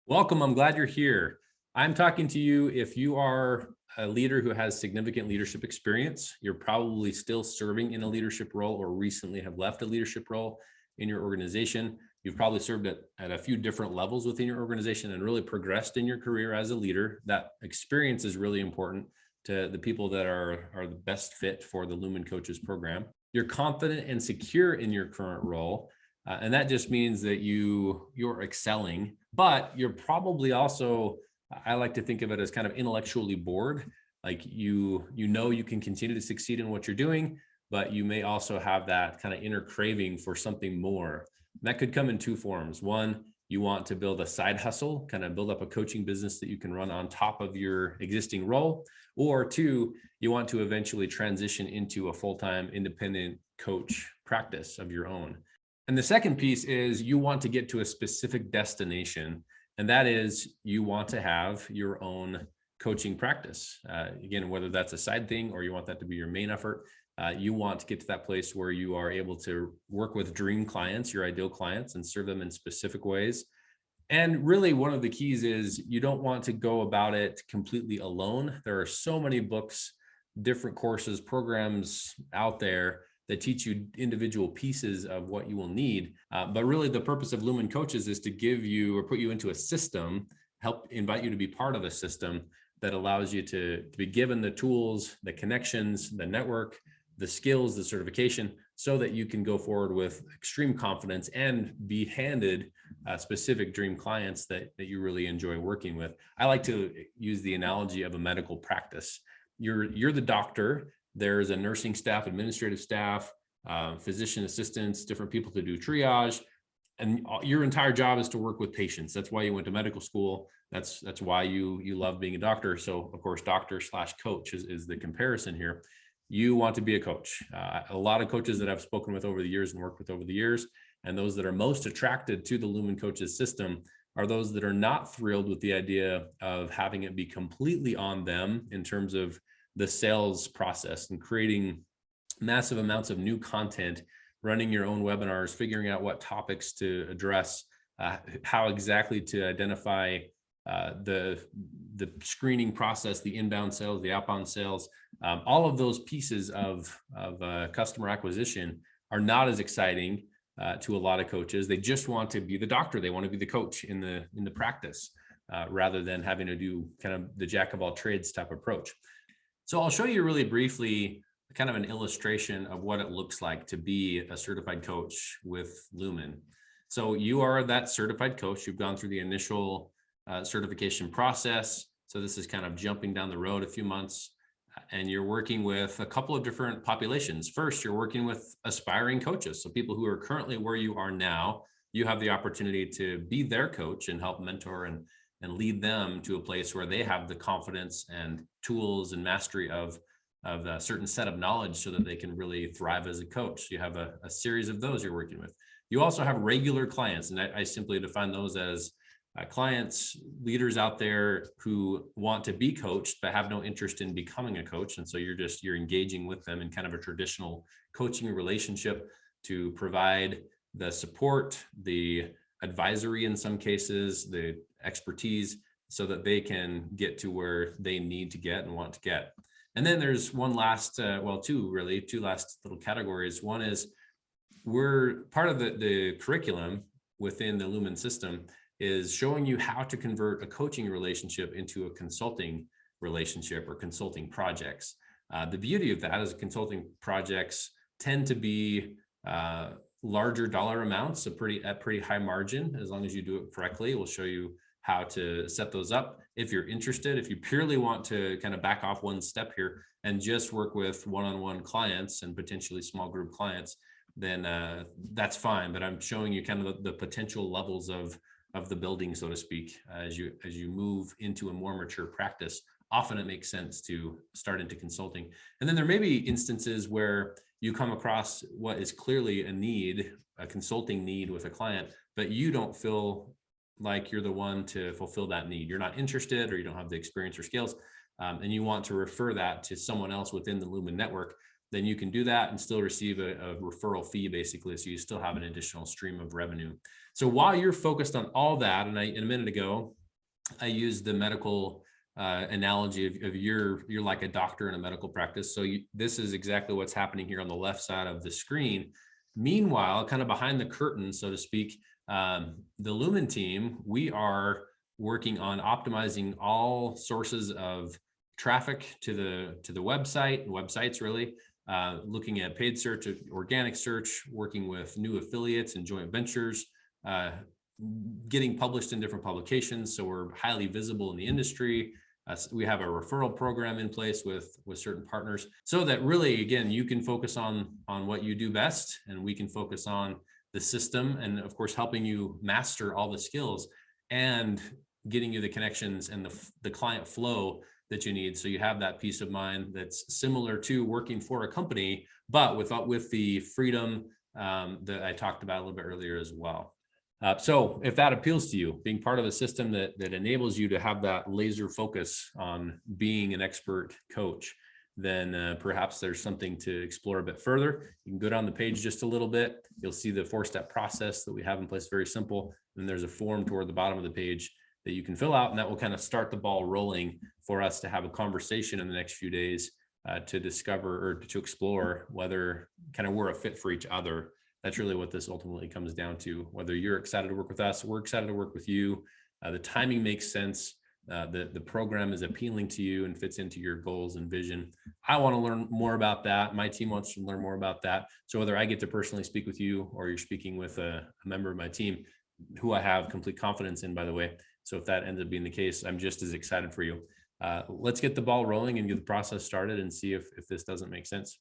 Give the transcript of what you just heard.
Welcome. I'm glad you're here. I'm talking to you if you are a leader who has significant leadership experience. You're probably still serving in a leadership role or recently have left a leadership role in your organization. You've probably served at a few different levels within your organization and really progressed in your career as a leader. That experience is really important to the people that are the best fit for the Lumen Coaches program. You're confident and secure in your current role. And that just means that you're excelling, but you're probably also, I like to think of it as kind of intellectually bored. Like you can continue to succeed in what you're doing, but you may also have that kind of inner craving for something more. And that could come in two forms. One, you want to build a side hustle, kind of build up a coaching business that you can run on top of your existing role. Or two, you want to eventually transition into a full-time independent coach practice of your own. And the second piece is you want to get to a specific destination, and that is you want to have your own coaching practice. Again, whether that's a side thing or you want that to be your main effort, you want to get to that place where you are able to work with dream clients, your ideal clients, and serve them in specific ways. And really, one of the keys is you don't want to go about it completely alone. There are so many books, different courses, programs out there that teach you individual pieces of what you will need. But really the purpose of Lumen Coaches is to give you or put you into a system, help invite you to be part of a system that allows you to be given the tools, the connections, the network, the skills, the certification, so that you can go forward with extreme confidence and be handed specific dream clients that you really enjoy working with. I like to use the analogy of a medical practice. You're the doctor. There's a nursing staff, administrative staff, physician assistants, different people to do triage. And your entire job is to work with patients. That's why you went to medical school. That's why you love being a doctor. So of course, doctor/coach is the comparison here. You want to be a coach. A lot of coaches that I've spoken with over the years and worked with over the years, and those that are most attracted to the Lumen Coaches system are those that are not thrilled with the idea of having it be completely on them in terms of the sales process and creating massive amounts of new content, running your own webinars, figuring out what topics to address, how exactly to identify the screening process, the inbound sales, the outbound sales. All of those pieces of customer acquisition are not as exciting to a lot of coaches. They just want to be the doctor. They want to be the coach in the practice rather than having to do kind of the jack of all trades type approach. So I'll show you really briefly kind of an illustration of what it looks like to be a certified coach with Lumen. So you are that certified coach. You've gone through the initial certification process. So this is kind of jumping down the road a few months, and you're working with a couple of different populations. First, you're working with aspiring coaches. So people who are currently where you are now, you have the opportunity to be their coach and help mentor and lead them to a place where they have the confidence and tools and mastery of a certain set of knowledge so that they can really thrive as a coach. You have a series of those you're working with. You also have regular clients, and I simply define those as clients, leaders out there who want to be coached but have no interest in becoming a coach. And so you're engaging with them in kind of a traditional coaching relationship to provide the support, the advisory in some cases, the expertise, so that they can get to where they need to get and want to get. And then there's one last, two last little categories. One is we're part of the curriculum within the Lumen system is showing you how to convert a coaching relationship into a consulting relationship or consulting projects. The beauty of that is consulting projects tend to be larger dollar amounts, at pretty high margin. As long as you do it correctly, we'll show you how to set those up. If you're interested, if you purely want to kind of back off one step here and just work with one-on-one clients and potentially small group clients, then that's fine. But I'm showing you kind of the potential levels of the building, so to speak, as you move into a more mature practice. Often it makes sense to start into consulting. And then there may be instances where you come across what is clearly a consulting need with a client, but you don't feel like you're the one to fulfill that need. You're not interested, or you don't have the experience or skills, and you want to refer that to someone else within the Lumen network. then you can do that and still receive a referral fee, basically. So you still have an additional stream of revenue. So while you're focused on all that, and a minute ago, I used the medical analogy of you're like a doctor in a medical practice. So this is exactly what's happening here on the left side of the screen. Meanwhile, kind of behind the curtain, so to speak, the Lumen team, we are working on optimizing all sources of traffic to the websites really, looking at paid search, organic search, working with new affiliates and joint ventures, getting published in different publications. So we're highly visible in the industry. We have a referral program in place with certain partners, so that really, again, you can focus on what you do best, and we can focus on the system, and of course, helping you master all the skills and getting you the connections and the client flow that you need. So you have that peace of mind that's similar to working for a company, but with the freedom that I talked about a little bit earlier as well. So if that appeals to you, being part of a system that enables you to have that laser focus on being an expert coach, then perhaps there's something to explore a bit further. You can go down the page just a little bit. You'll see the 4-step process that we have in place, very simple. And there's a form toward the bottom of the page that you can fill out, and that will kind of start the ball rolling for us to have a conversation in the next few days to discover or to explore whether kind of we're a fit for each other. That's really what this ultimately comes down to. Whether you're excited to work with us, we're excited to work with you. The timing makes sense. The program is appealing to you and fits into your goals and vision. I want to learn more about that. My team wants to learn more about that. So whether I get to personally speak with you or you're speaking with a member of my team, who I have complete confidence in, by the way. So if that ends up being the case, I'm just as excited for you. Let's get the ball rolling and get the process started and see if this doesn't make sense.